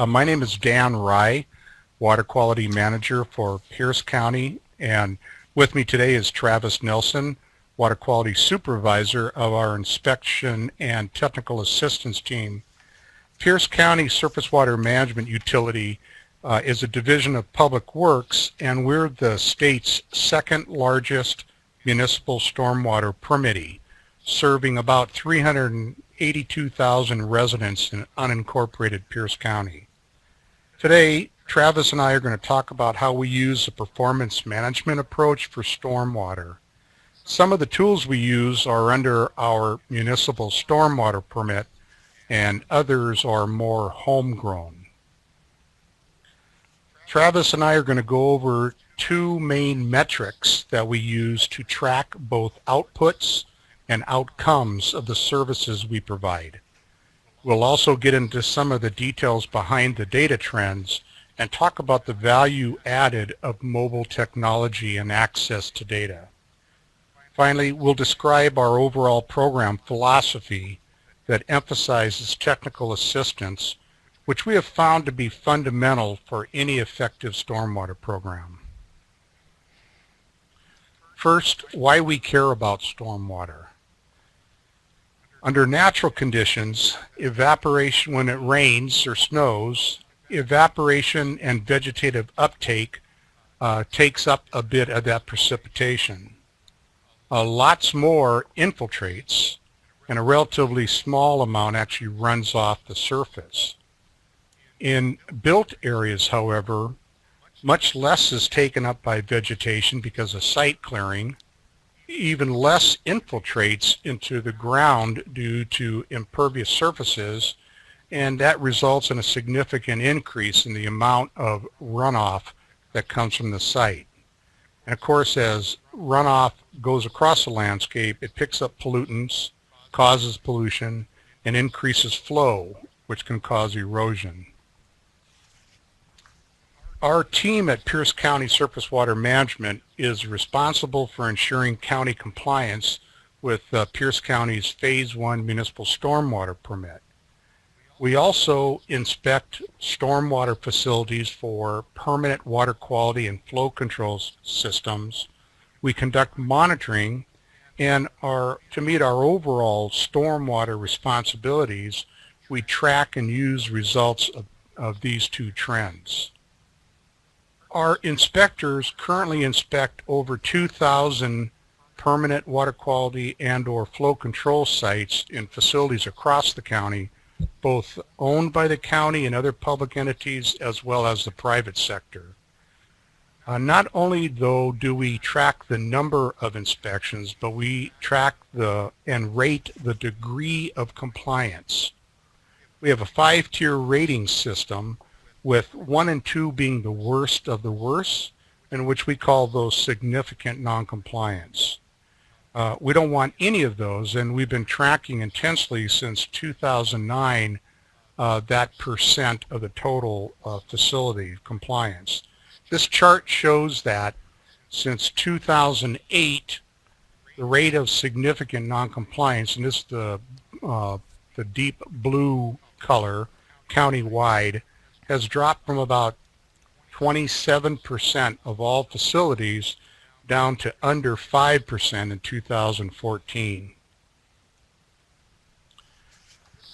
My name is Dan Wrye, Water Quality Manager for Pierce County, and with me today is Travis Nelson, Water Quality Supervisor of our Inspection and Technical Assistance Team. Pierce County Surface Water Management Utility is a division of Public Works, and we're the state's second largest municipal stormwater permittee, serving about 382,000 residents in unincorporated Pierce County. Today, Travis and I are going to talk about how we use a performance management approach for stormwater. Some of the tools we use are under our municipal stormwater permit, and others are more homegrown. Travis and I are going to go over two main metrics that we use to track both outputs and outcomes of the services we provide. We'll also get into some of the details behind the data trends and talk about the value added of mobile technology and access to data. Finally, we'll describe our overall program philosophy that emphasizes technical assistance, which we have found to be fundamental for any effective stormwater program. First, why we care about stormwater. Under natural conditions, evaporation when it rains or snows, evaporation and vegetative uptake takes up a bit of that precipitation. Lots more infiltrates, and a relatively small amount actually runs off the surface. In built areas, however, much less is taken up by vegetation because of site clearing. Even less infiltrates into the ground due to impervious surfaces, and that results in a significant increase in the amount of runoff that comes from the site. And of course, as runoff goes across the landscape, it picks up pollutants, causes pollution, and increases flow, which can cause erosion. Our team at Pierce County Surface Water Management is responsible for ensuring county compliance with Pierce County's Phase 1 Municipal Stormwater Permit. We also inspect stormwater facilities for permanent water quality and flow control systems. We conduct monitoring, and to meet our overall stormwater responsibilities, we track and use results of these two trends. Our inspectors currently inspect over 2,000 permanent water quality and/or flow control sites in facilities across the county, both owned by the county and other public entities as well as the private sector. Not only, though, do we track the number of inspections, but we track and rate the degree of compliance. We have a 5-tier rating system, with 1 and 2 being the worst of the worst, in which we call those significant noncompliance. We don't want any of those, and we've been tracking intensely since 2009 that percent of the total facility compliance. This chart shows that since 2008, the rate of significant noncompliance, and this is the deep blue color, countywide, has dropped from about 27% of all facilities down to under 5% in 2014.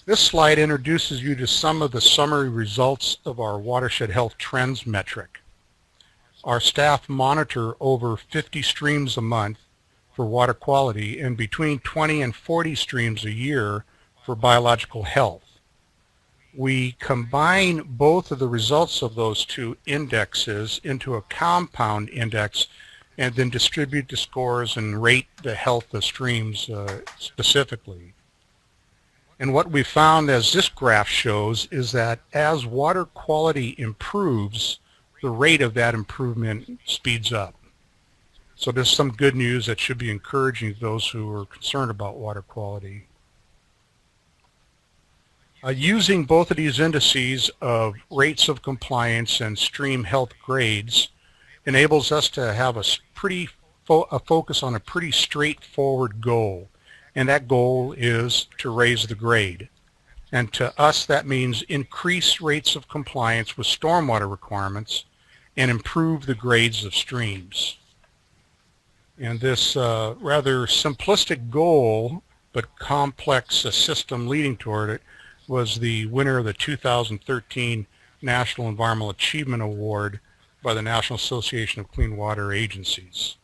This slide introduces you to some of the summary results of our watershed health trends metric. Our staff monitor over 50 streams a month for water quality and between 20 and 40 streams a year for biological health. We combine both of the results of those two indexes into a compound index and then distribute the scores and rate the health of streams specifically. And what we found, as this graph shows, is that as water quality improves, the rate of that improvement speeds up. So there's some good news that should be encouraging to those who are concerned about water quality. Using both of these indices of rates of compliance and stream health grades enables us to have a focus on a pretty straightforward goal, and that goal is to raise the grade. And to us, that means increase rates of compliance with stormwater requirements and improve the grades of streams. And this rather simplistic goal, but complex system leading toward it, was the winner of the 2013 National Environmental Achievement Award by the National Association of Clean Water Agencies.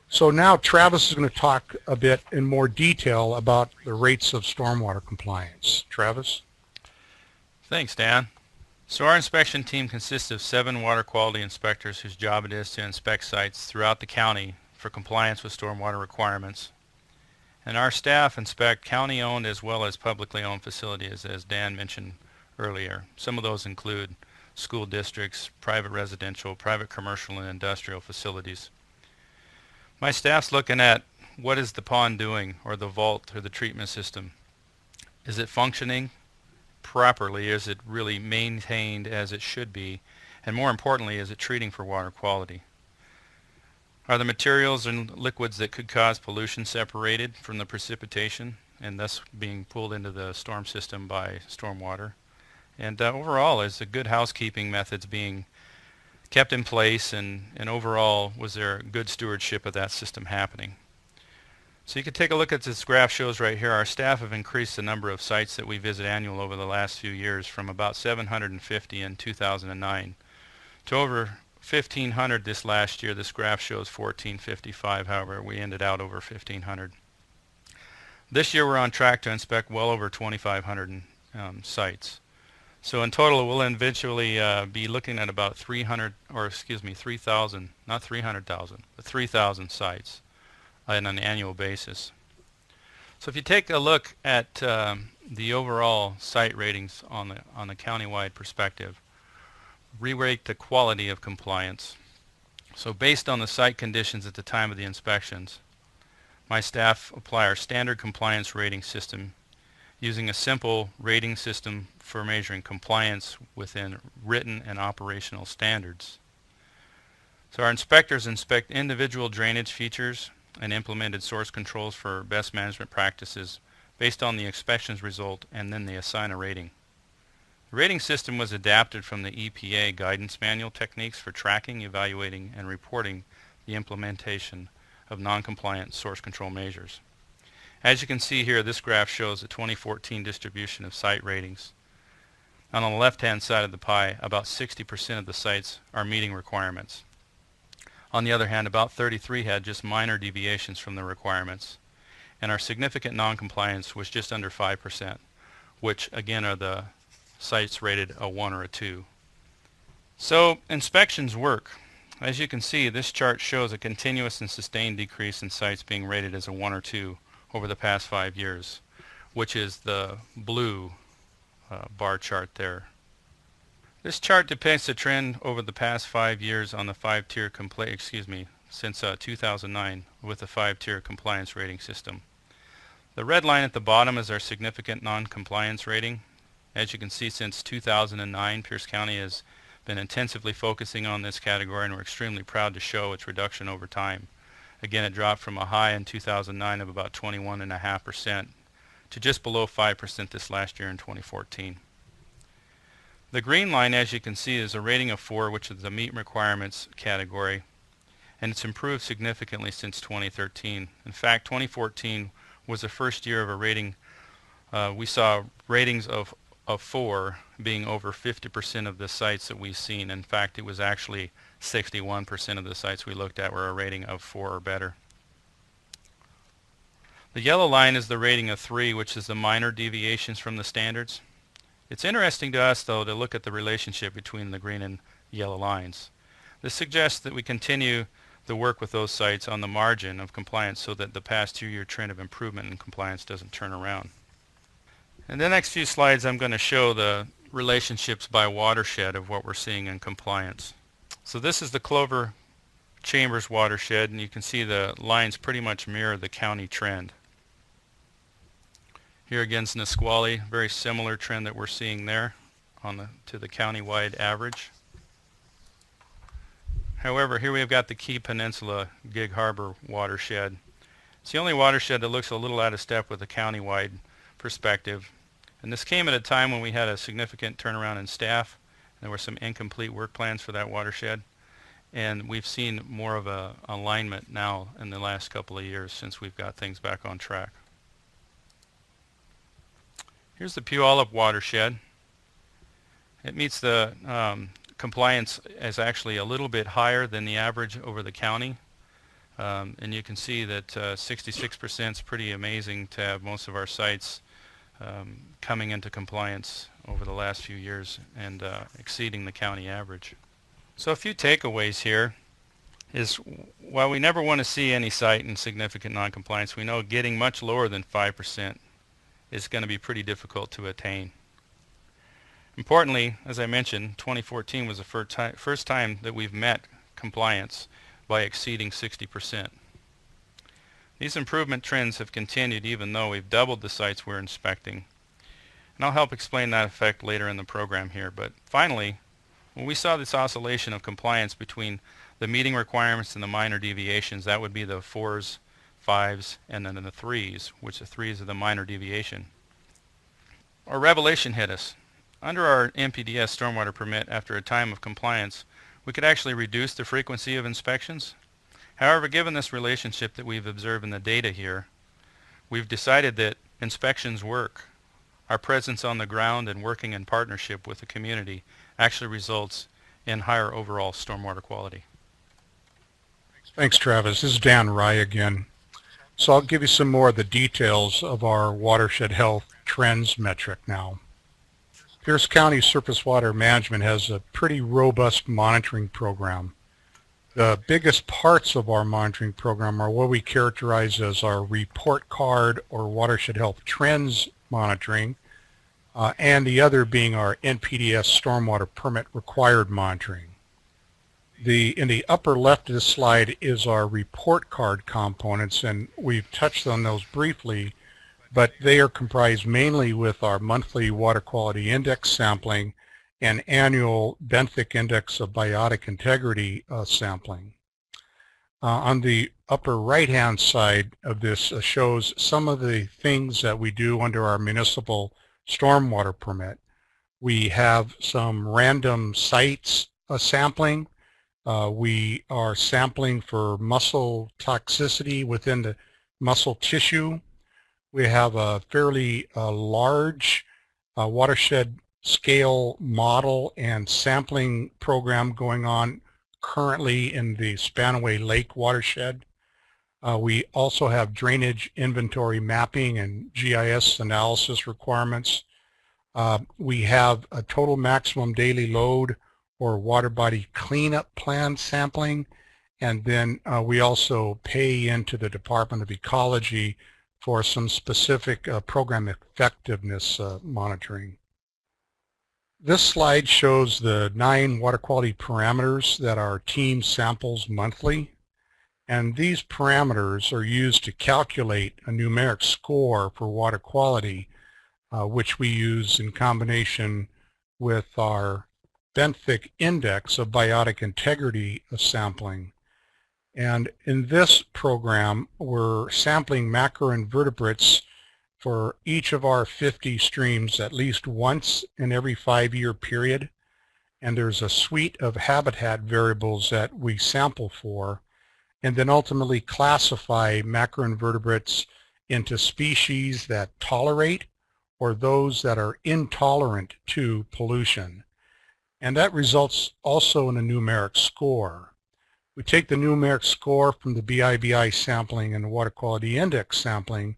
So now Travis is going to talk a bit in more detail about the rates of stormwater compliance. Travis? Thanks, Dan. So our inspection team consists of 7 water quality inspectors whose job it is to inspect sites throughout the county for compliance with stormwater requirements. And our staff inspect county-owned as well as publicly owned facilities, as Dan mentioned earlier. Some of those include school districts, private residential, private commercial, and industrial facilities. My staff's looking at what is the pond doing, or the vault, or the treatment system. Is it functioning properly? Is it really maintained as it should be? And more importantly, is it treating for water quality? Are the materials and liquids that could cause pollution separated from the precipitation and thus being pulled into the storm system by stormwater? And overall, is the good housekeeping methods being kept in place, and overall, was there good stewardship of that system happening? So you can take a look at this graph shows right here. Our staff have increased the number of sites that we visit annually over the last few years from about 750 in 2009 to over 1,500 this last year. This graph shows 1,455, however, we ended out over 1,500. This year we're on track to inspect well over 2,500 sites. So in total, we'll eventually be looking at about 3,000, not 300,000, but 3,000 sites on an annual basis. So if you take a look at the overall site ratings on the countywide perspective, we rate the quality of compliance. So based on the site conditions at the time of the inspections, my staff apply our standard compliance rating system using a simple rating system for measuring compliance within written and operational standards. So our inspectors inspect individual drainage features and implemented source controls for best management practices based on the inspections result, and then they assign a rating. The rating system was adapted from the EPA guidance manual techniques for tracking, evaluating, and reporting the implementation of non-compliant source control measures. As you can see here, this graph shows the 2014 distribution of site ratings. And on the left-hand side of the pie, about 60% of the sites are meeting requirements. On the other hand, about 33 had just minor deviations from the requirements. And our significant non-compliance was just under 5%, which again are the sites rated a 1 or a 2. So inspections work. As you can see, this chart shows a continuous and sustained decrease in sites being rated as a 1 or 2 over the past 5 years, which is the blue bar chart there. This chart depicts a trend over the past 5 years on the 5-tier since 2009 with the 5-tier compliance rating system. The red line at the bottom is our significant non-compliance rating. As you can see, since 2009, Pierce County has been intensively focusing on this category, and we're extremely proud to show its reduction over time. Again, it dropped from a high in 2009 of about 21.5% to just below 5% this last year in 2014. The green line, as you can see, is a rating of 4, which is the meet requirements category, and it's improved significantly since 2013. In fact, 2014 was the first year of a rating. We saw ratings of 4 being over 50% of the sites that we've seen. In fact, it was actually 61% of the sites we looked at were a rating of 4 or better. The yellow line is the rating of 3, which is the minor deviations from the standards. It's interesting to us, though, to look at the relationship between the green and yellow lines. This suggests that we continue the work with those sites on the margin of compliance so that the past 2-year trend of improvement in compliance doesn't turn around. In the next few slides, I'm going to show the relationships by watershed of what we're seeing in compliance. So this is the Clover Chambers watershed, and you can see the lines pretty much mirror the county trend. Here again is Nisqually, very similar trend that we're seeing there to the county-wide average. However, here we've got the Key Peninsula Gig Harbor watershed. It's the only watershed that looks a little out of step with the county-wide perspective, and this came at a time when we had a significant turnaround in staff. There were some incomplete work plans for that watershed, and we've seen more of a alignment now in the last couple of years since we've got things back on track. Here's the Puyallup watershed. It meets the compliance as actually a little bit higher than the average over the county. And you can see that 66% is pretty amazing to have most of our sites coming into compliance over the last few years and exceeding the county average. So a few takeaways here is, while we never want to see any site in significant noncompliance, we know getting much lower than 5% is going to be pretty difficult to attain. Importantly, as I mentioned, 2014 was the first time that we've met compliance by exceeding 60%. These improvement trends have continued even though we've doubled the sites we're inspecting. And I'll help explain that effect later in the program here. But finally, when we saw this oscillation of compliance between the meeting requirements and the minor deviations, that would be the 4s, 5s, and then the 3s, which the 3s are the minor deviation. Our revelation hit us. Under our NPDES stormwater permit, after a time of compliance, we could actually reduce the frequency of inspections. However, given this relationship that we've observed in the data here, we've decided that inspections work. Our presence on the ground and working in partnership with the community actually results in higher overall stormwater quality. Thanks, Travis. This is Dan Wrye again. So I'll give you some more of the details of our watershed health trends metric now. Pierce County Surface Water Management has a pretty robust monitoring program. The biggest parts of our monitoring program are what we characterize as our report card or watershed health trends monitoring, and the other being our NPDES stormwater permit required monitoring. In the upper left of the slide is our report card components, and we've touched on those briefly, but they are comprised mainly with our monthly water quality index sampling and annual benthic index of biotic integrity sampling. On the upper right-hand side of this shows some of the things that we do under our municipal stormwater permit. We have some random sites sampling. We are sampling for muscle toxicity within the muscle tissue. We have a fairly large watershed scale model and sampling program going on currently in the Spanaway Lake watershed. We also have drainage inventory mapping and GIS analysis requirements. We have a total maximum daily load or water body cleanup plan sampling, and then we also pay into the Department of Ecology for some specific program effectiveness monitoring. This slide shows the 9 water quality parameters that our team samples monthly, and these parameters are used to calculate a numeric score for water quality, which we use in combination with our benthic index of biotic integrity of sampling. And in this program, we're sampling macroinvertebrates for each of our 50 streams at least once in every 5-year period. And there's a suite of habitat variables that we sample for, and then ultimately classify macroinvertebrates into species that tolerate or those that are intolerant to pollution. And that results also in a numeric score. We take the numeric score from the BIBI sampling and the water quality index sampling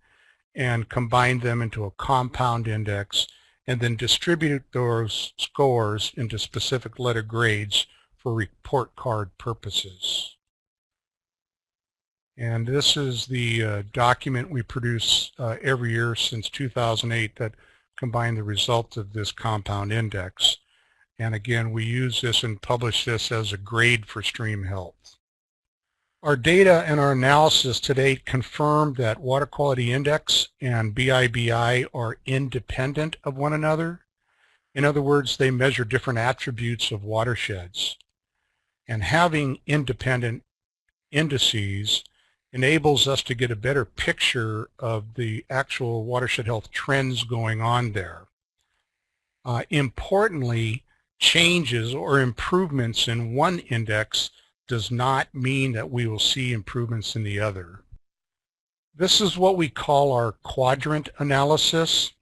and combine them into a compound index, and then distribute those scores into specific letter grades for report card purposes. And this is the document we produce every year since 2008 that combine the results of this compound index. And again, we use this and publish this as a grade for stream health. Our data and our analysis to date confirm that water quality index and BIBI are independent of one another. In other words, they measure different attributes of watersheds. And having independent indices enables us to get a better picture of the actual watershed health trends going on there. Importantly, changes or improvements in one index does not mean that we will see improvements in the other. This is what we call our quadrant analysis.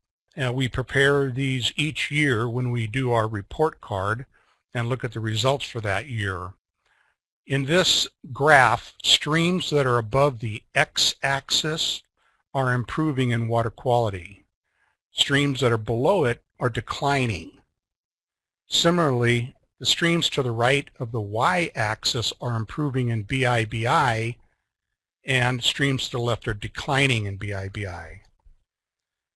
We prepare these each year when we do our report card and look at the results for that year. In this graph, streams that are above the x-axis are improving in water quality. Streams that are below it are declining. Similarly, the streams to the right of the y-axis are improving in BIBI, and streams to the left are declining in BIBI.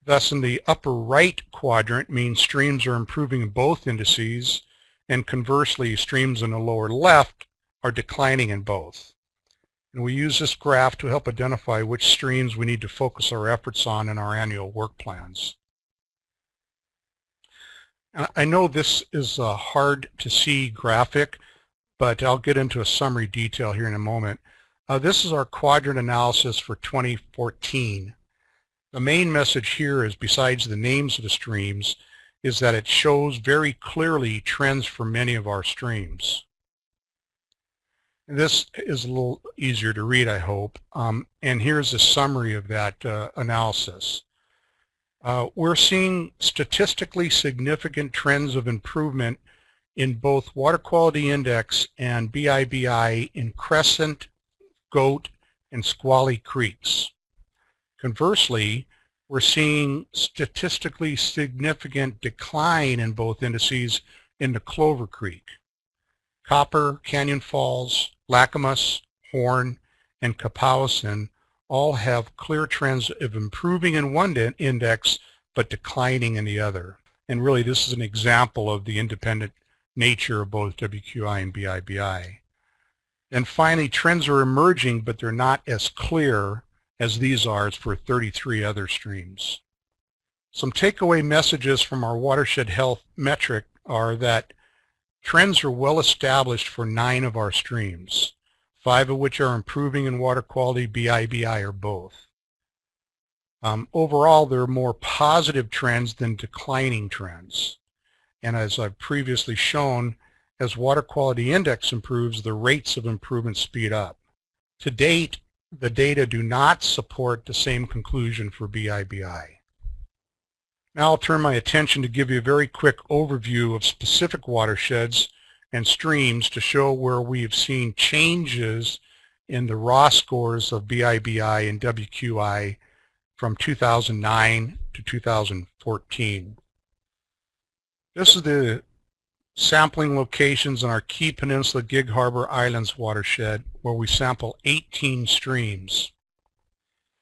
Thus, in the upper right quadrant means streams are improving in both indices, and conversely, streams in the lower left are declining in both. And we use this graph to help identify which streams we need to focus our efforts on in our annual work plans. And I know this is a hard to see graphic, but I'll get into a summary detail here in a moment. This is our quadrant analysis for 2014. The main message here is, besides the names of the streams, is that it shows very clearly trends for many of our streams. This is a little easier to read, I hope, and here's a summary of that analysis. We're seeing statistically significant trends of improvement in both water quality index and BIBI in Crescent, Goat, and Nisqually creeks. Conversely, we're seeing statistically significant decline in both indices in the Clover Creek. Copper, Canyon Falls, Lacamas, Horn, and Kapowsin all have clear trends of improving in one index but declining in the other. And really, this is an example of the independent nature of both WQI and BIBI. And finally, trends are emerging, but they're not as clear as these are for 33 other streams. Some takeaway messages from our watershed health metric are that trends are well established for 9 of our streams, 5 of which are improving in water quality, BIBI, or both. Overall, there are more positive trends than declining trends. And as I've previously shown, as water quality index improves, the rates of improvement speed up. To date, the data do not support the same conclusion for BIBI. Now I'll turn my attention to give you a very quick overview of specific watersheds and streams to show where we have seen changes in the raw scores of BIBI and WQI from 2009 to 2014. This is the sampling locations in our Key Peninsula Gig Harbor Islands watershed, where we sample 18 streams.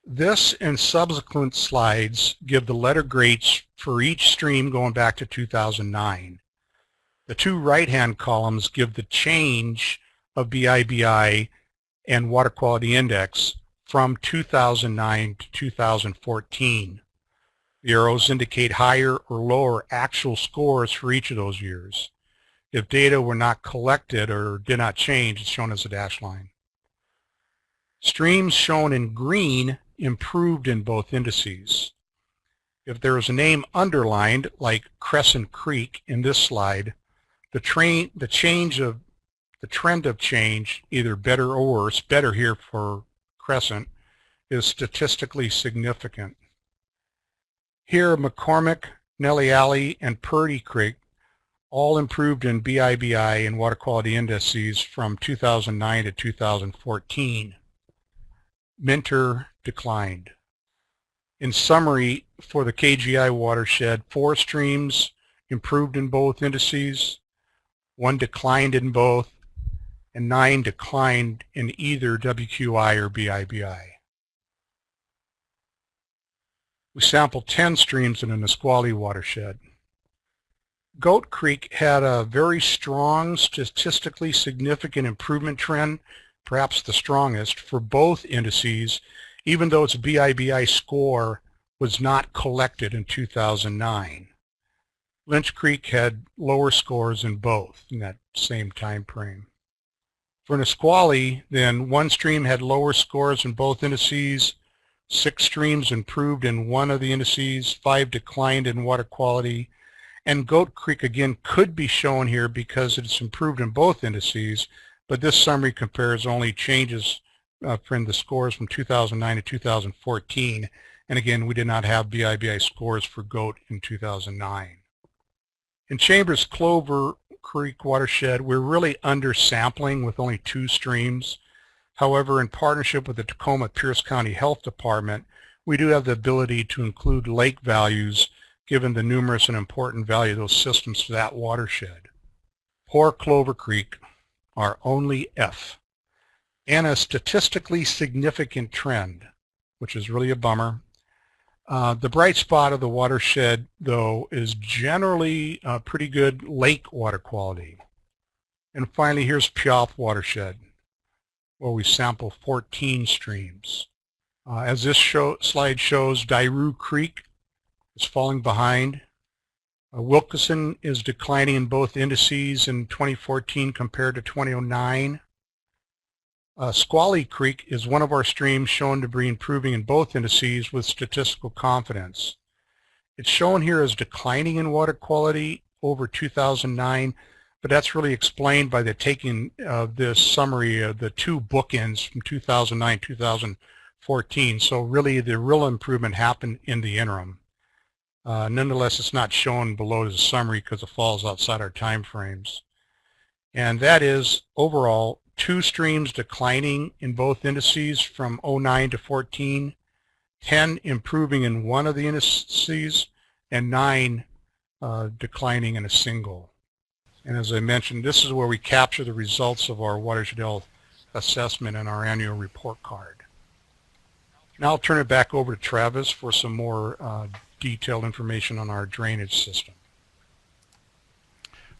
This and subsequent slides give the letter grades for each stream going back to 2009. The 2 right-hand columns give the change of BIBI and water quality index from 2009 to 2014. The arrows indicate higher or lower actual scores for each of those years. If data were not collected or did not change, it's shown as a dashed line. Streams shown in green improved in both indices. If there is a name underlined, like Crescent Creek in this slide, the trend of change, either better or worse, better here for Crescent, is statistically significant. Here, McCormick, Nellie Alley, and Purdy Creek all improved in BIBI and water quality indices from 2009 to 2014. Minter declined. In summary, for the KGI watershed, 4 streams improved in both indices, 1 declined in both, and 9 declined in either WQI or BIBI. We sampled 10 streams in the Nisqually watershed. Goat Creek had a very strong, statistically significant improvement trend, perhaps the strongest, for both indices, even though its BIBI score was not collected in 2009. Lynch Creek had lower scores in both in that same time frame. For Nisqually, then one stream had lower scores in both indices, 6 streams improved in one of the indices, 5 declined in water quality, and Goat Creek again could be shown here because it's improved in both indices, but this summary compares only changes from the scores from 2009 to 2014, and again we did not have BIBI scores for Goat in 2009. In Chambers Clover Creek Watershed, we're really undersampling with only 2 streams. However, in partnership with the Tacoma-Pierce County Health Department, we do have the ability to include lake values given the numerous and important value of those systems to that watershed. Poor Clover Creek, our only F, and a statistically significant trend, which is really a bummer. The bright spot of the watershed, though, is generally pretty good lake water quality. And finally, here's Puyallup Watershed, where we sample 14 streams. As this slide shows, Dairoo Creek is falling behind. Wilkinson is declining in both indices in 2014 compared to 2009. Nisqually Creek is one of our streams shown to be improving in both indices with statistical confidence. It's shown here as declining in water quality over 2009, but that's really explained by the taking of this summary of the 2 bookends from 2009 2014. So really the real improvement happened in the interim. Nonetheless, it's not shown below the summary because it falls outside our time frames. And that is overall 2 streams declining in both indices from 09 to 14, 10 improving in one of the indices, and 9 declining in a single. And as I mentioned, this is where we capture the results of our watershed health assessment in our annual report card. Now I'll turn it back over to Travis for some more detailed information on our drainage system.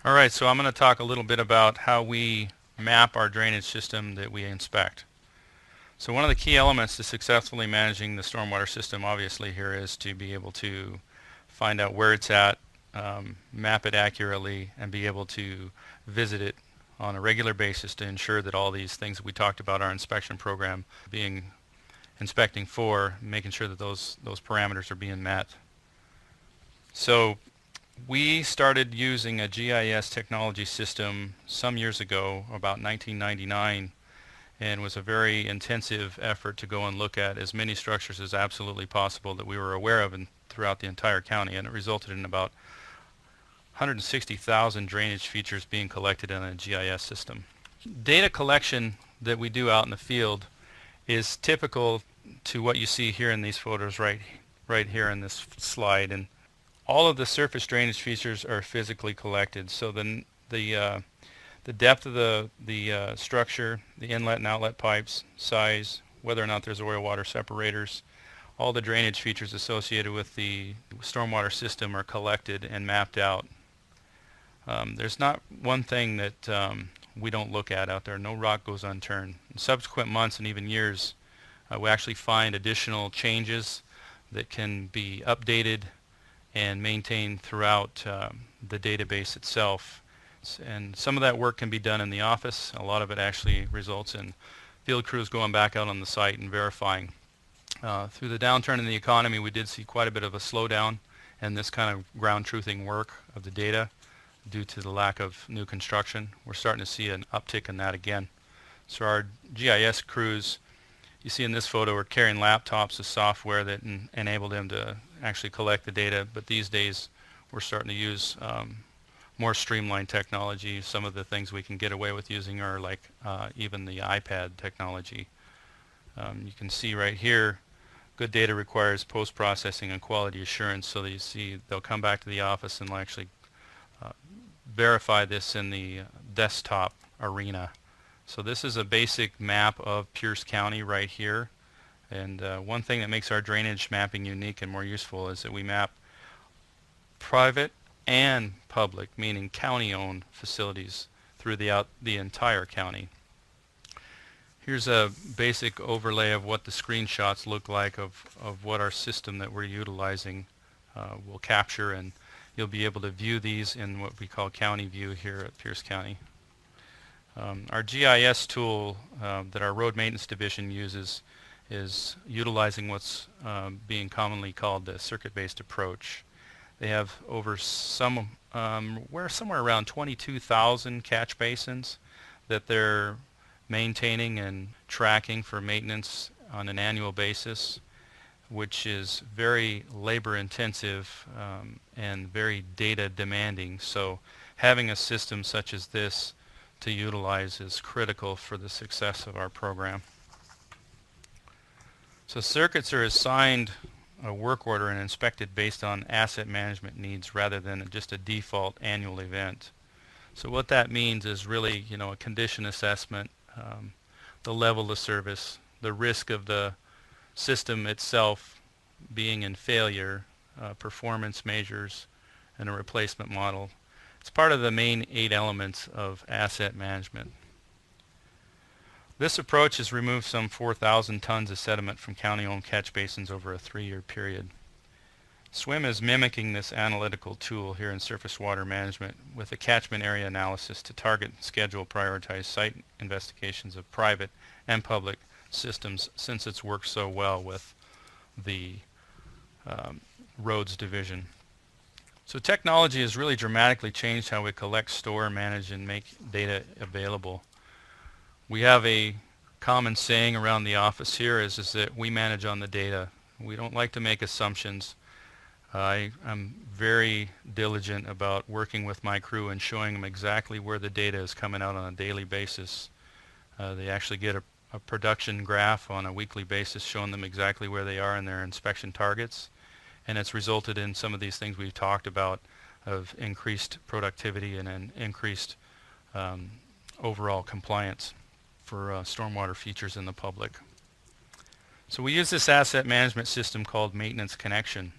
All right, so I'm going to talk a little bit about how we map our drainage system that we inspect. So one of the key elements to successfully managing the stormwater system obviously here is to be able to find out where it's at, map it accurately, and be able to visit it on a regular basis to ensure that all these things that we talked about our inspection program inspecting for, making sure that those parameters are being met. So we started using a GIS technology system some years ago, about 1999, and was a very intensive effort to go and look at as many structures as absolutely possible that we were aware of throughout the entire county, and it resulted in about 160,000 drainage features being collected in a GIS system. Data collection that we do out in the field is typical to what you see here in these photos right here in this slide, and all of the surface drainage features are physically collected. So the depth of the structure, the inlet and outlet pipes, size, whether or not there's oil water separators, all the drainage features associated with the stormwater system are collected and mapped out. There's not one thing that we don't look at out there. No rock goes unturned. In subsequent months and even years, we actually find additional changes that can be updated and maintained throughout the database itself. And some of that work can be done in the office. A lot of it actually results in field crews going back out on the site and verifying. Through the downturn in the economy, we did see quite a bit of a slowdown in this kind of ground truthing work of the data due to the lack of new construction. We're starting to see an uptick in that again. So our GIS crews, you see in this photo, are carrying laptops with software that enable them to actually collect the data, but these days we're starting to use more streamlined technology. Some of the things we can get away with using are like even the iPad technology. You can see right here, good data requires post-processing and quality assurance, so that you see they'll come back to the office and actually verify this in the desktop arena. So this is a basic map of Pierce County right here. And one thing that makes our drainage mapping unique and more useful is that we map private and public, meaning county-owned facilities throughout the entire county. Here's a basic overlay of what the screenshots look like of what our system that we're utilizing will capture, and you'll be able to view these in what we call county view here at Pierce County. Our GIS tool that our road maintenance division uses is utilizing what's being commonly called the circuit-based approach. They have somewhere around 22,000 catch basins that they're maintaining and tracking for maintenance on an annual basis, which is very labor intensive and very data demanding. So having a system such as this to utilize is critical for the success of our program. So circuits are assigned a work order and inspected based on asset management needs rather than just a default annual event. So what that means is really, a condition assessment, the level of service, the risk of the system itself being in failure, performance measures, and a replacement model. It's part of the main 8 elements of asset management. This approach has removed some 4,000 tons of sediment from county-owned catch basins over a 3-year period. SWIM is mimicking this analytical tool here in surface water management with a catchment area analysis to target and schedule prioritize site investigations of private and public systems, since it's worked so well with the roads division. So technology has really dramatically changed how we collect, store, manage, and make data available. We have a common saying around the office here is that we manage on the data. We don't like to make assumptions. I'm very diligent about working with my crew and showing them exactly where the data is coming out on a daily basis. They actually get a production graph on a weekly basis showing them exactly where they are in their inspection targets, and it's resulted in some of these things we've talked about of increased productivity and an increased overall compliance for stormwater features in the public. So we use this asset management system called Maintenance Connection.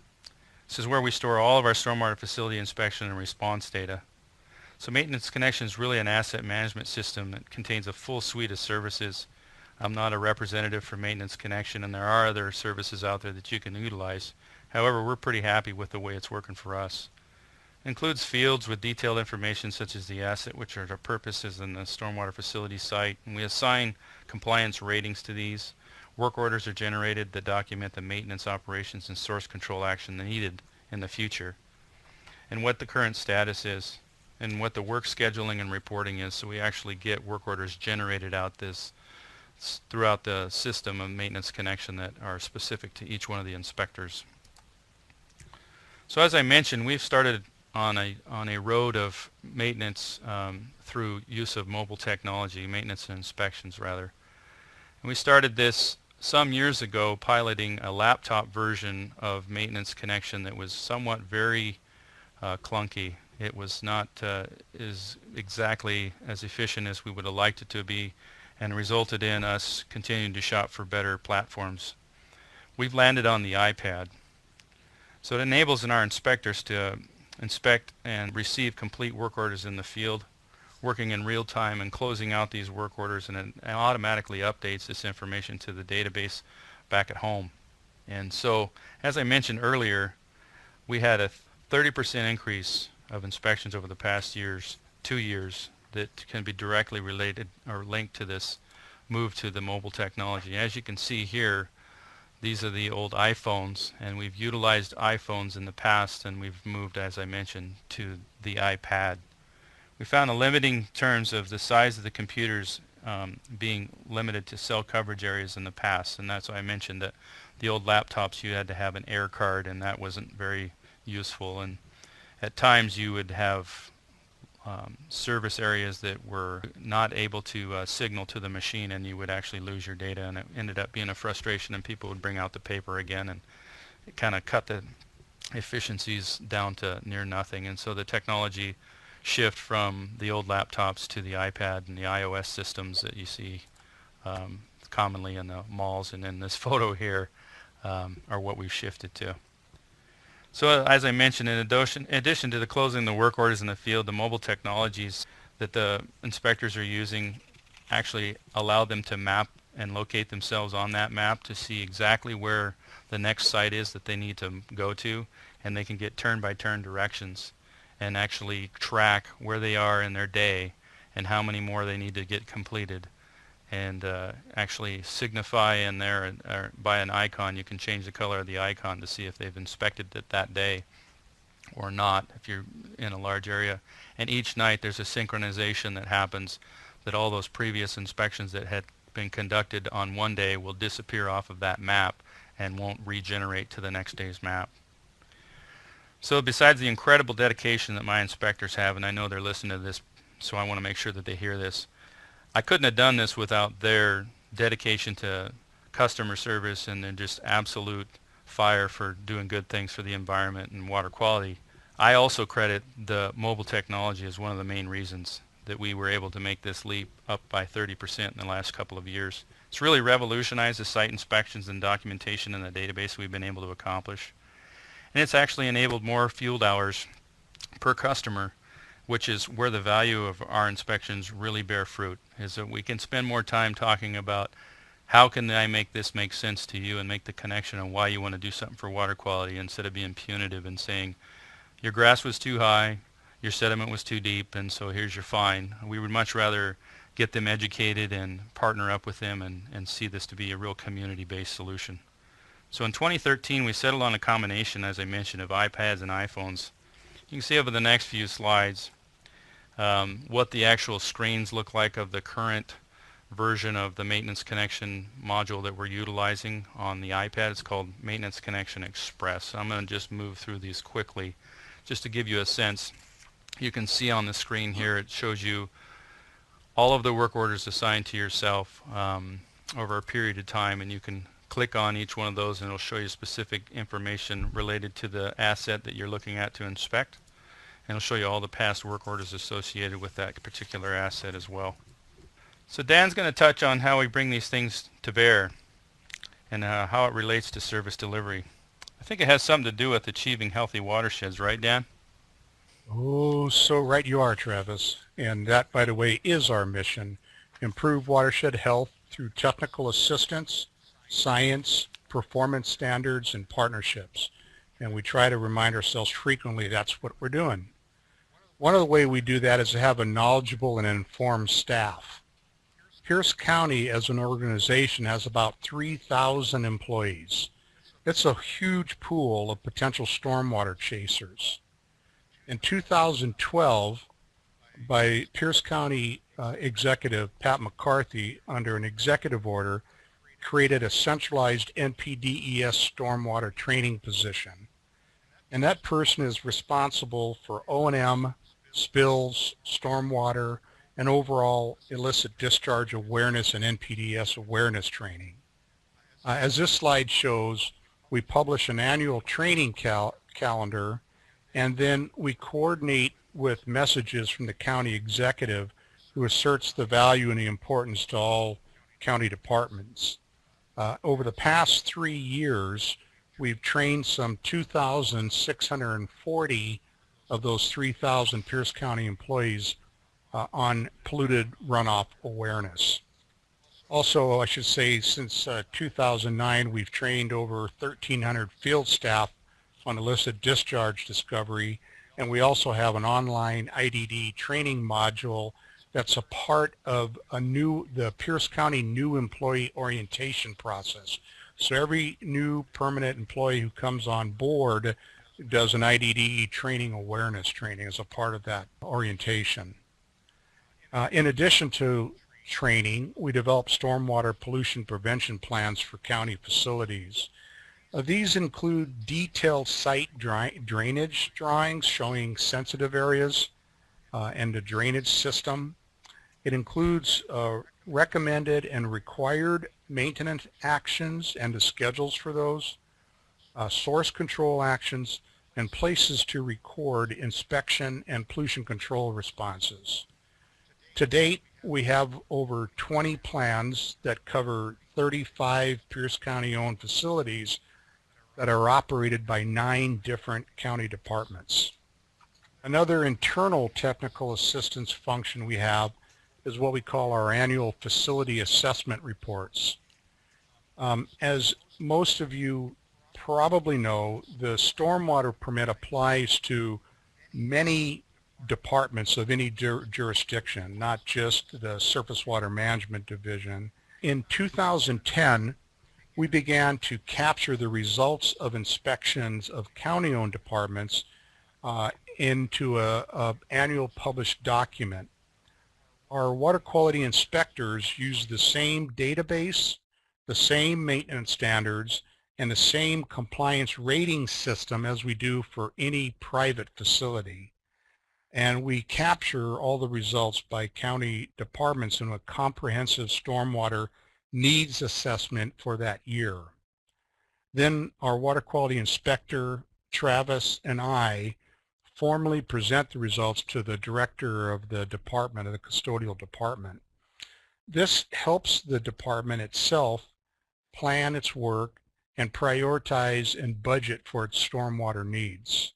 This is where we store all of our stormwater facility inspection and response data. So Maintenance Connection is really an asset management system that contains a full suite of services. I'm not a representative for Maintenance Connection, and there are other services out there that you can utilize. However, we're pretty happy with the way it's working for us. It includes fields with detailed information such as the asset, which are the purposes in the stormwater facility site, and we assign compliance ratings to these. Work orders are generated that document the maintenance operations and source control action needed in the future, and what the current status is, and what the work scheduling and reporting is. So we actually get work orders generated out throughout the system of Maintenance Connection that are specific to each one of the inspectors. So as I mentioned, we've started on a road of maintenance through use of mobile technology, maintenance and inspections rather. And we started this some years ago piloting a laptop version of Maintenance Connection that was somewhat very clunky. It was not exactly as efficient as we would have liked it to be, and resulted in us continuing to shop for better platforms. We've landed on the iPad. So it enables our inspectors to inspect and receive complete work orders in the field, working in real time and closing out these work orders, and it automatically updates this information to the database back at home. And so, as I mentioned earlier, we had a 30% increase of inspections over the past 2 years that can be directly related or linked to this move to the mobile technology. As you can see here, these are the old iPhones, and we've utilized iPhones in the past, and we've moved, as I mentioned, to the iPad. We found a limiting terms of the size of the computers being limited to cell coverage areas in the past, and that's why I mentioned that the old laptops you had to have an air card, and that wasn't very useful, and at times you would have service areas that were not able to signal to the machine, and you would actually lose your data, and it ended up being a frustration, and people would bring out the paper again, and it kind of cut the efficiencies down to near nothing. And so the technology shift from the old laptops to the iPad and the iOS systems that you see commonly in the malls and in this photo here are what we've shifted to. So as I mentioned, in addition to the closing the work orders in the field, the mobile technologies that the inspectors are using actually allow them to map and locate themselves on that map to see exactly where the next site is that they need to go to, and they can get turn-by-turn directions and actually track where they are in their day and how many more they need to get completed. And actually signify in there, or by an icon, you can change the color of the icon to see if they've inspected it that day or not, if you're in a large area. And each night there's a synchronization that happens, that all those previous inspections that had been conducted on one day will disappear off of that map and won't regenerate to the next day's map. So besides the incredible dedication that my inspectors have, and I know they're listening to this, so I want to make sure that they hear this, I couldn't have done this without their dedication to customer service and their just absolute fire for doing good things for the environment and water quality. I also credit the mobile technology as one of the main reasons that we were able to make this leap up by 30% in the last couple of years. It's really revolutionized the site inspections and documentation in the database we've been able to accomplish. And it's actually enabled more field hours per customer, which is where the value of our inspections really bear fruit, is that we can spend more time talking about how can I make this make sense to you and make the connection on why you want to do something for water quality, instead of being punitive and saying your grass was too high, your sediment was too deep, and so here's your fine. We would much rather get them educated and partner up with them and see this to be a real community-based solution. So in 2013 we settled on a combination, as I mentioned, of iPads and iPhones. You can see over the next few slides what the actual screens look like of the current version of the maintenance connection module that we're utilizing on the iPad. It's called Maintenance Connection Express. I'm going to just move through these quickly just to give you a sense. You can see on the screen here, it shows you all of the work orders assigned to yourself over a period of time, and you can click on each one of those and it'll show you specific information related to the asset that you're looking at to inspect, and it'll show you all the past work orders associated with that particular asset as well. So Dan's going to touch on how we bring these things to bear and how it relates to service delivery. I think it has something to do with achieving healthy watersheds, right, Dan? Oh, so right you are, Travis. And that, by the way, is our mission. Improve watershed health through technical assistance, science, performance standards, and partnerships. And we try to remind ourselves frequently that's what we're doing. One of the ways we do that is to have a knowledgeable and informed staff. Pierce County as an organization has about 3,000 employees. It's a huge pool of potential stormwater chasers. In 2012, by Pierce County Executive Pat McCarthy, under an executive order, created a centralized NPDES stormwater training position. And that person is responsible for O&M, spills, stormwater, and overall illicit discharge awareness and NPDES awareness training. As this slide shows, we publish an annual training calendar, and then we coordinate with messages from the county executive, who asserts the value and the importance to all county departments. Over the past 3 years, we've trained some 2,640 of those 3,000 Pierce County employees on polluted runoff awareness. Also, I should say, since 2009, we've trained over 1,300 field staff on illicit discharge discovery, and we also have an online IDDE training module that's a part of the Pierce County new employee orientation process. So every new permanent employee who comes on board does an IDDE training awareness training as a part of that orientation. In addition to training, we develop stormwater pollution prevention plans for county facilities. These include detailed site drainage drawings showing sensitive areas and the drainage system. It includes recommended and required maintenance actions and the schedules for those, source control actions, and places to record inspection and pollution control responses. To date, we have over 20 plans that cover 35 Pierce County-owned facilities that are operated by 9 different county departments. Another internal technical assistance function we have is what we call our annual facility assessment reports. As most of you probably know, the stormwater permit applies to many departments of any jurisdiction, not just the Surface Water Management Division. In 2010, we began to capture the results of inspections of county-owned departments into a annual published document. Our water quality inspectors use the same database, the same maintenance standards, and the same compliance rating system as we do for any private facility. And we capture all the results by county departments in a comprehensive stormwater needs assessment for that year. Then our water quality inspector, Travis, and I formally present the results to the director of the department, of the custodial department. This helps the department itself plan its work and prioritize and budget for its stormwater needs.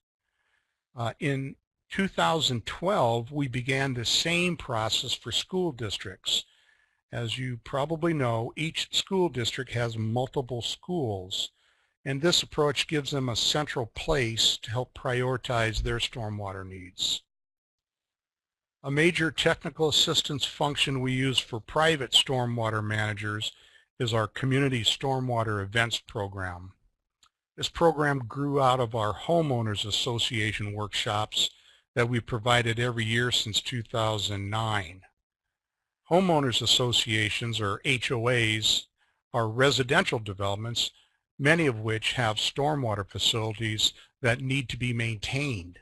In 2012, we began the same process for school districts. As you probably know, each school district has multiple schools, and this approach gives them a central place to help prioritize their stormwater needs. A major technical assistance function we use for private stormwater managers is our Community Stormwater Events program. This program grew out of our Homeowners Association workshops that we provided every year since 2009. Homeowners associations, or HOAs, are residential developments, many of which have stormwater facilities that need to be maintained.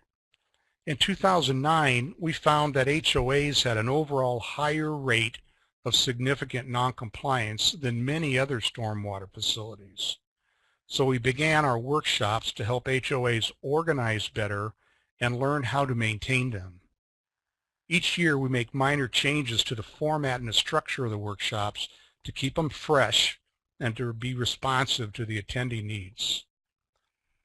In 2009, we found that HOAs had an overall higher rate of significant noncompliance than many other stormwater facilities. So we began our workshops to help HOAs organize better and learn how to maintain them. Each year we make minor changes to the format and the structure of the workshops to keep them fresh and to be responsive to the attendee needs.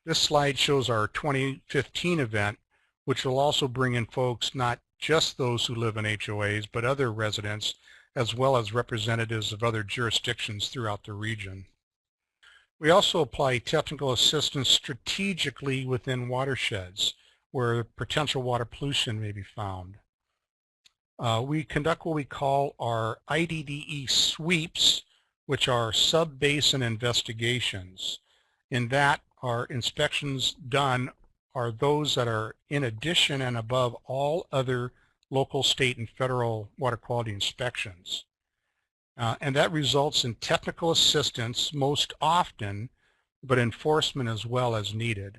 This slide shows our 2015 event, which will also bring in folks, not just those who live in HOAs, but other residents, as well as representatives of other jurisdictions throughout the region. We also apply technical assistance strategically within watersheds where potential water pollution may be found. We conduct what we call our IDDE sweeps, which are sub-basin investigations. In that, our inspections done are those that are in addition and above all other local, state, and federal water quality inspections. And that results in technical assistance most often, but enforcement as well as needed.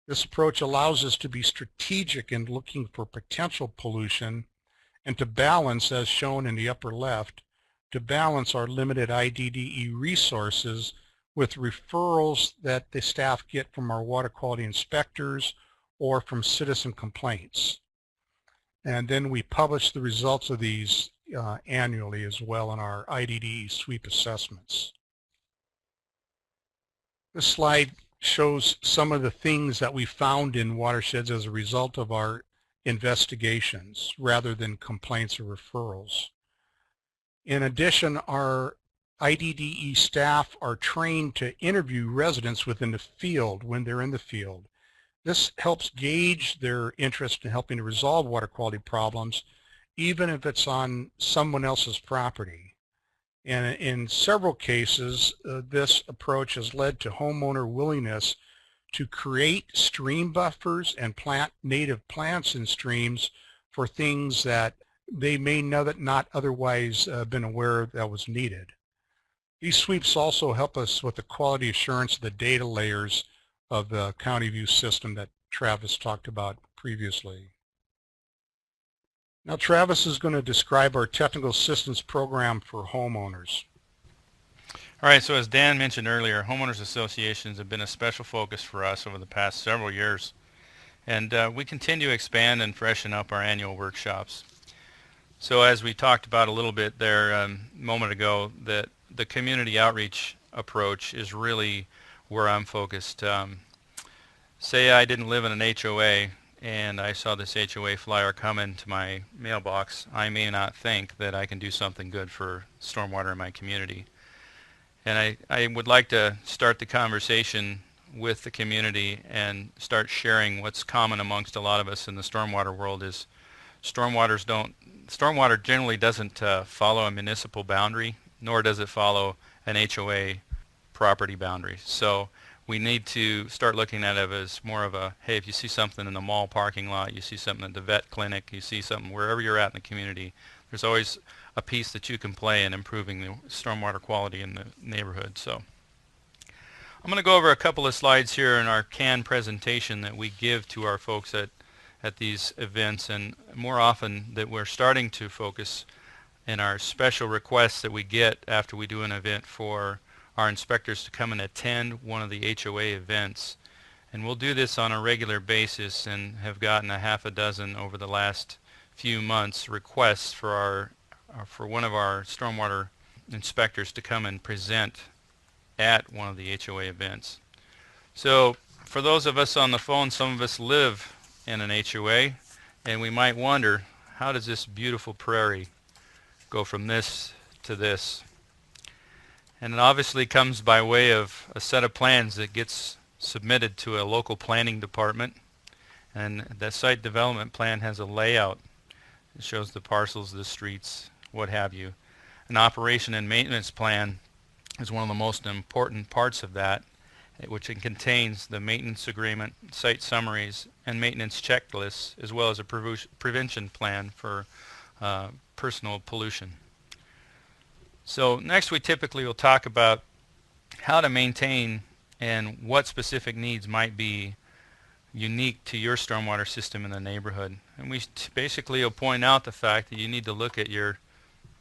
This approach allows us to be strategic in looking for potential pollution and to balance, as shown in the upper left, to balance our limited IDDE resources with referrals that the staff get from our water quality inspectors or from citizen complaints. And then we publish the results of these annually as well in our IDDE sweep assessments. This slide shows some of the things that we found in watersheds as a result of our investigations rather than complaints or referrals. In addition, our IDDE staff are trained to interview residents within the field when they're in the field. This helps gauge their interest in helping to resolve water quality problems, even if it's on someone else's property. And in several cases, this approach has led to homeowner willingness to create stream buffers and plant native plants in streams for things that they may not otherwise been aware that was needed. These sweeps also help us with the quality assurance of the data layers of the County View system that Travis talked about previously. Now Travis is going to describe our technical assistance program for homeowners. All right, so as Dan mentioned earlier, homeowners associations have been a special focus for us over the past several years, and we continue to expand and freshen up our annual workshops. So as we talked about a little bit there a moment ago, that the community outreach approach is really where I'm focused. Say I didn't live in an HOA and I saw this HOA flyer come into my mailbox, I may not think that I can do something good for stormwater in my community. And I would like to start the conversation with the community and start sharing what's common amongst a lot of us in the stormwater world is stormwater generally doesn't follow a municipal boundary, nor does it follow an HOA property boundary. So we need to start looking at it as more of a, hey, if you see something in the mall parking lot, you see something at the vet clinic, you see something wherever you're at in the community, there's always a piece that you can play in improving the stormwater quality in the neighborhood. So I'm going to go over a couple of slides here in our CAN presentation that we give to our folks at these events, and more often that we're starting to focus in our special requests that we get after we do an event for our inspectors to come and attend one of the HOA events. And we'll do this on a regular basis and have gotten a half a dozen over the last few months requests for one of our stormwater inspectors to come and present at one of the HOA events. So for those of us on the phone, some of us live in an HOA, and we might wonder, how does this beautiful prairie go from this to this? And it obviously comes by way of a set of plans that gets submitted to a local planning department, and that site development plan has a layout. It shows the parcels, the streets, what have you. An operation and maintenance plan is one of the most important parts of that, which contains the maintenance agreement, site summaries, and maintenance checklists, as well as a prevention plan for personal pollution. So next we typically will talk about how to maintain and what specific needs might be unique to your stormwater system in the neighborhood. And we basically will point out the fact that you need to look at your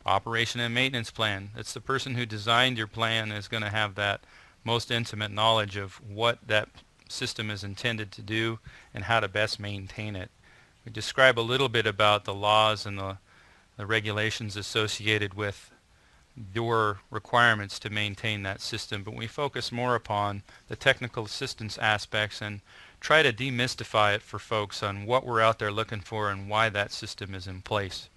operation and maintenance plan. It's the person who designed your plan is going to have that most intimate knowledge of what that system is intended to do and how to best maintain it. We describe a little bit about the laws and the regulations associated with your requirements to maintain that system, but we focus more upon the technical assistance aspects and try to demystify it for folks on what we're out there looking for and why that system is in place.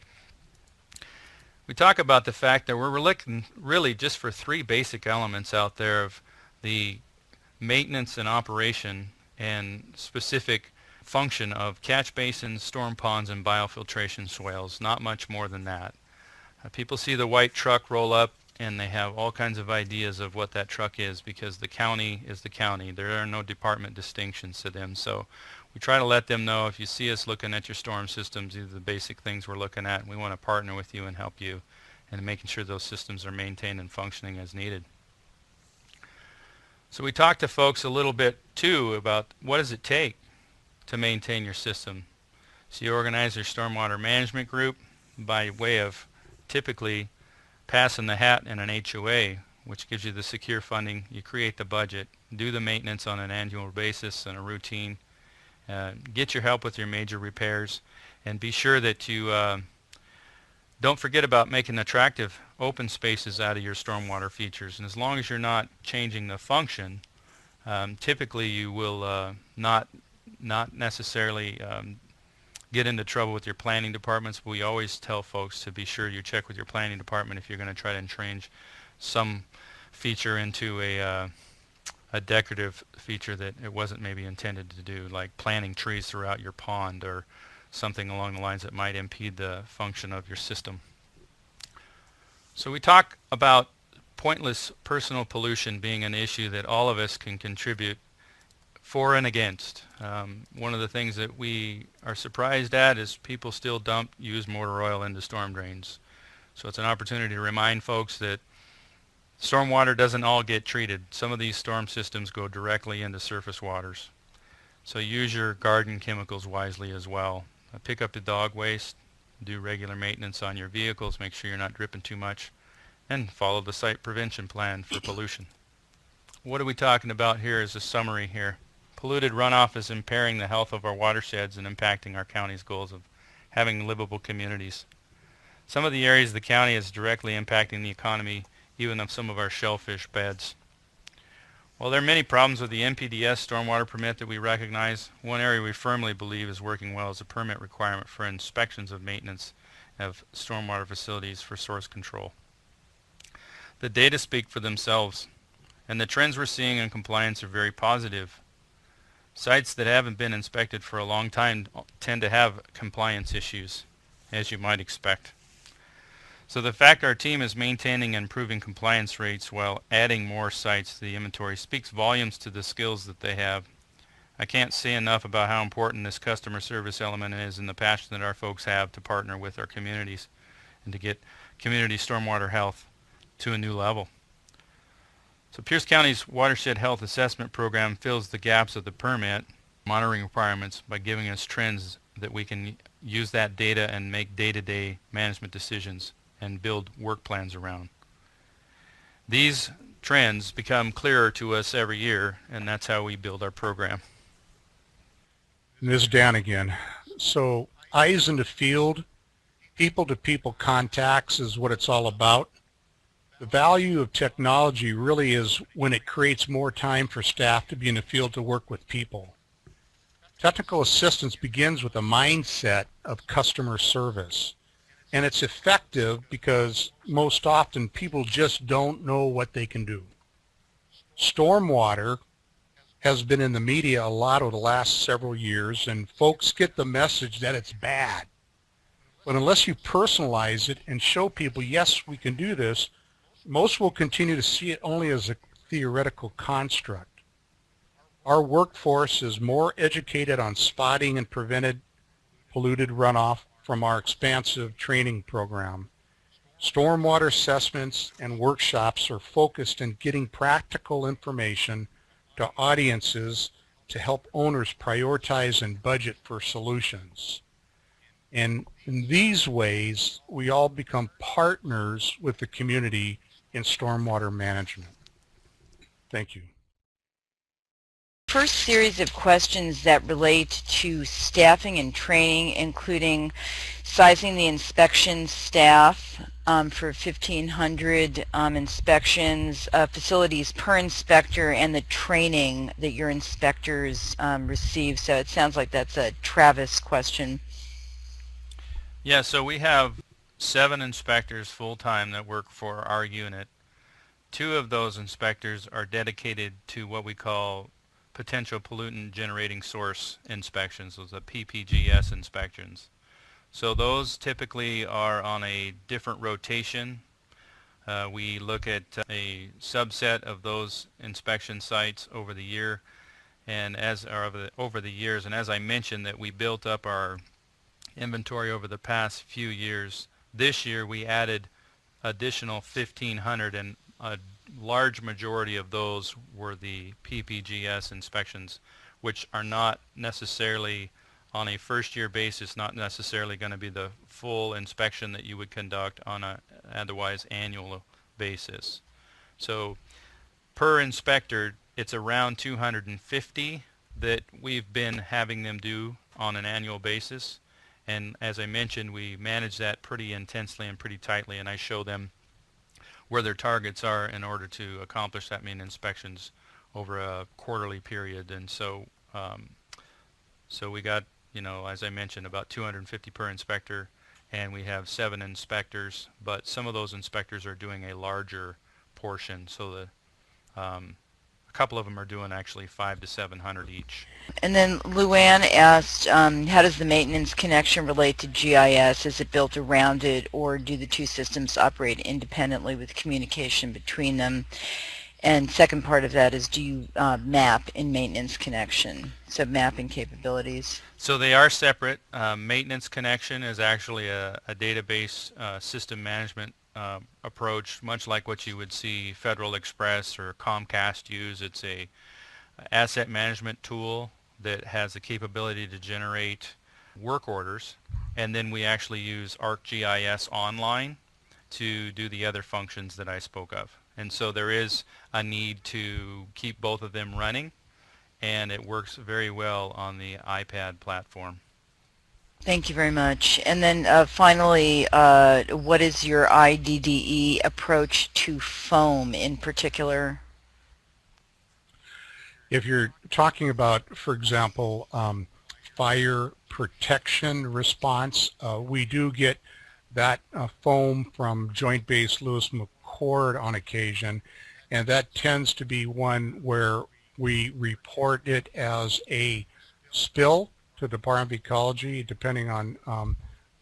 We talk about the fact that we're looking really just for three basic elements out there of the maintenance and operation and specific function of catch basins, storm ponds, and biofiltration swales. Not much more than that. People see the white truck roll up and they have all kinds of ideas of what that truck is because the county is the county. There are no department distinctions to them. So we try to let them know if you see us looking at your storm systems, these are the basic things we're looking at, and we want to partner with you and help you in making sure those systems are maintained and functioning as needed. So we talked to folks a little bit too about what does it take to maintain your system. So you organize your stormwater management group by way of typically passing the hat in an HOA, which gives you the secure funding. You create the budget, do the maintenance on an annual basis and a routine, get your help with your major repairs, and be sure that you don't forget about making attractive open spaces out of your stormwater features. And as long as you're not changing the function, typically you will not necessarily get into trouble with your planning departments. But we always tell folks to be sure you check with your planning department if you're going to try to change some feature into a decorative feature that it wasn't maybe intended to do, like planting trees throughout your pond or something along the lines that might impede the function of your system. So we talk about pointless personal pollution being an issue that all of us can contribute for and against. One of the things that we are surprised at is people still dump used motor oil into storm drains. So it's an opportunity to remind folks that stormwater doesn't all get treated. Some of these storm systems go directly into surface waters. So use your garden chemicals wisely as well. Pick up the dog waste, do regular maintenance on your vehicles, make sure you're not dripping too much, and follow the site prevention plan for pollution. What are we talking about here is a summary here. Polluted runoff is impairing the health of our watersheds and impacting our county's goals of having livable communities. Some of the areas of the county is directly impacting the economy, even of some of our shellfish beds. While there are many problems with the NPDES stormwater permit that we recognize, one area we firmly believe is working well is a permit requirement for inspections of maintenance of stormwater facilities for source control. The data speak for themselves. And the trends we're seeing in compliance are very positive. Sites that haven't been inspected for a long time tend to have compliance issues, as you might expect. So the fact our team is maintaining and improving compliance rates while adding more sites to the inventory speaks volumes to the skills that they have. I can't say enough about how important this customer service element is and the passion that our folks have to partner with our communities and to get community stormwater health to a new level. So Pierce County's Watershed Health Assessment Program fills the gaps of the permit monitoring requirements by giving us trends that we can use that data and make day-to-day management decisions and build work plans around. These trends become clearer to us every year, and that's how we build our program. And this is Dan again. So eyes in the field, people-to-people contacts is what it's all about. The value of technology really is when it creates more time for staff to be in the field to work with people. Technical assistance begins with a mindset of customer service. And it's effective because most often people just don't know what they can do. Stormwater has been in the media a lot over the last several years, and folks get the message that it's bad. But unless you personalize it and show people, yes, we can do this, most will continue to see it only as a theoretical construct. Our workforce is more educated on spotting and prevented polluted runoff from our expansive training program. Stormwater assessments and workshops are focused on getting practical information to audiences to help owners prioritize and budget for solutions. And in these ways, we all become partners with the community in stormwater management. Thank you. First series of questions that relate to staffing and training, including sizing the inspection staff for 1,500 inspections, facilities per inspector, and the training that your inspectors receive. So it sounds like that's a Travis question. Yeah, so we have 7 inspectors full-time that work for our unit. 2 of those inspectors are dedicated to what we call potential pollutant generating source inspections, those are PPGS inspections. So those typically are on a different rotation. We look at a subset of those inspection sites over the year, and over the years, and as I mentioned that we built up our inventory over the past few years. This year we added additional 1,500, and a large majority of those were the PPGS inspections, which are not necessarily on a first-year basis, not necessarily going to be the full inspection that you would conduct on a otherwise annual basis. So per inspector, it's around 250 that we've been having them do on an annual basis. And as I mentioned, we manage that pretty intensely and pretty tightly, and I show them where their targets are in order to accomplish that many inspections over a quarterly period. And so so we got, you know, as I mentioned, about 250 per inspector, and we have 7 inspectors, but some of those inspectors are doing a larger portion, so that a couple of them are doing actually 500 to 700 each. And then Luann asked, how does the maintenance connection relate to GIS? Is it built around it, or do the two systems operate independently with communication between them? And second part of that is, do you map in maintenance connection? So mapping capabilities. So they are separate. Maintenance connection is actually a database system management approach, much like what you would see Federal Express or Comcast use. It's a asset management tool that has the capability to generate work orders, and then we actually use ArcGIS Online to do the other functions that I spoke of. And so there is a need to keep both of them running, and it works very well on the iPad platform. Thank you very much. And then finally, what is your IDDE approach to foam in particular? If you're talking about, for example, fire protection response, we do get that foam from Joint Base Lewis McChord on occasion, and that tends to be one where we report it as a spill to the Department of Ecology, depending on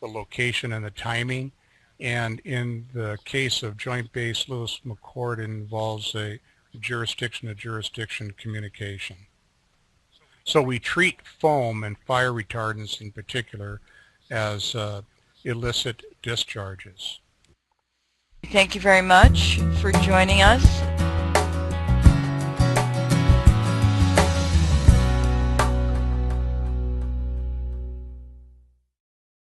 the location and the timing. And in the case of Joint Base Lewis McChord, it involves a jurisdiction-to-jurisdiction communication. So we treat foam and fire retardants in particular as illicit discharges. Thank you very much for joining us.